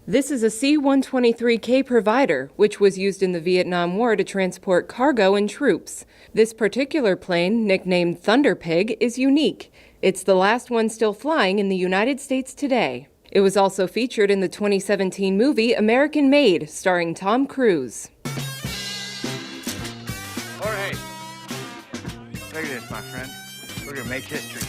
This is a C-123K Provider, which was used in the Vietnam War to transport cargo and troops. This particular plane, nicknamed Thunder Pig, is unique. It's the last one still flying in the United States today. It was also featured in the 2017 movie American Made, starring Tom Cruise. Jorge, look at this, my friend. We're gonna make history.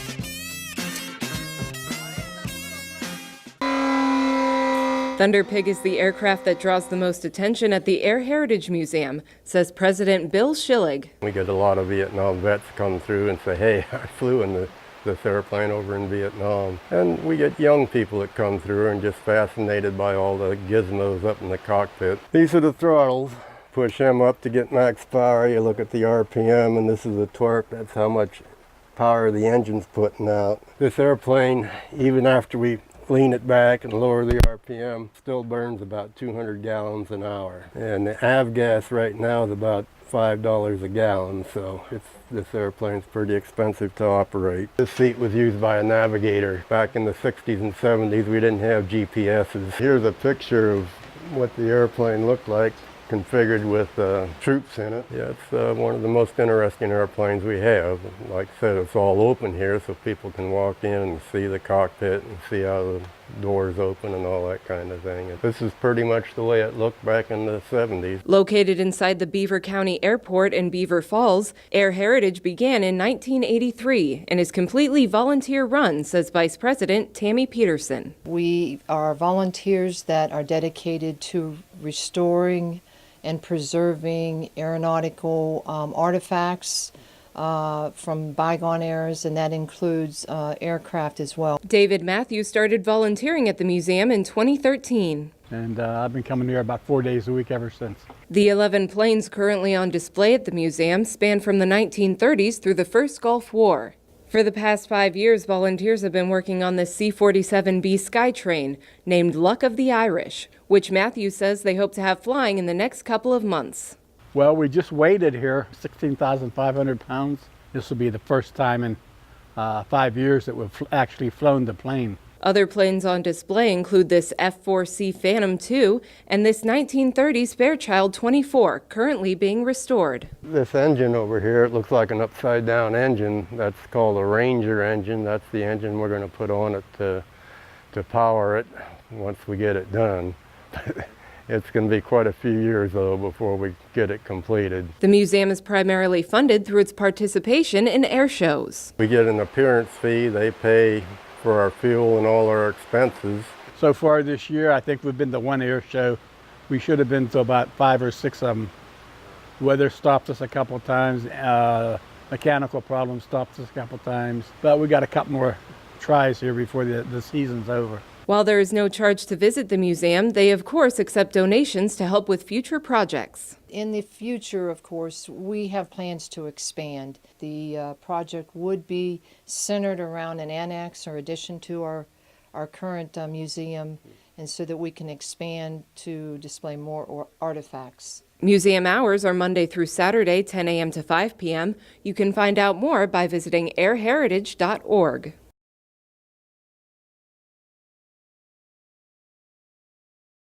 Thunder Pig is the aircraft that draws the most attention at the Air Heritage Museum, says President Bill Schillig. We get a lot of Vietnam vets come through and say, hey, I flew in this airplane over in Vietnam. And we get young people that come through and just fascinated by all the gizmos up in the cockpit. These are the throttles. Push them up to get max power. You look at the RPM, and this is the torque. That's how much power the engine's putting out. This airplane, even after we lean it back and lower the RPM, still burns about 200 gallons an hour. And the avgas right now is about $5 a gallon, so this airplane's pretty expensive to operate. This seat was used by a navigator. Back in the 60s and 70s, we didn't have GPSs. Here's a picture of what the airplane looked like, configured with troops in it. Yeah, it's one of the most interesting airplanes we have. Like I said, it's all open here so people can walk in and see the cockpit and see how the doors open and all that kind of thing. And this is pretty much the way it looked back in the 70s. Located inside the Beaver County Airport in Beaver Falls, Air Heritage began in 1983 and is completely volunteer-run, says Vice President Tammy Peterson. We are volunteers that are dedicated to restoring and preserving aeronautical artifacts from bygone eras, and that includes aircraft as well. David Matthews started volunteering at the museum in 2013. And I've been coming here about 4 days a week ever since. The 11 planes currently on display at the museum span from the 1930s through the First Gulf War. For the past 5 years, volunteers have been working on the C-47B Skytrain, named Luck of the Irish, which Matthews says they hope to have flying in the next couple of months. Well, we just weighed here, 16,500 pounds. This will be the first time in 5 years that we've actually flown the plane. Other planes on display include this F-4C Phantom II and this 1930 Fairchild 24, currently being restored. This engine over here, it looks like an upside-down engine. That's called a Ranger engine. That's the engine we're going to put on it to power it once we get it done. It's going to be quite a few years, though, before we get it completed. The museum is primarily funded through its participation in air shows. We get an appearance fee. They pay for our fuel and all our expenses. So far this year, I think we've been to one air show. We should have been to about 5 or 6 of them. Weather stopped us a couple times. Mechanical problems stopped us a couple times. But we got a couple more tries here before the season's over. While there is no charge to visit the museum, they of course accept donations to help with future projects. In the future, of course, we have plans to expand. The project would be centered around an annex or addition to our current museum, and so that we can expand to display more artifacts. Museum hours are Monday through Saturday, 10 a.m. to 5 p.m. You can find out more by visiting airheritage.org.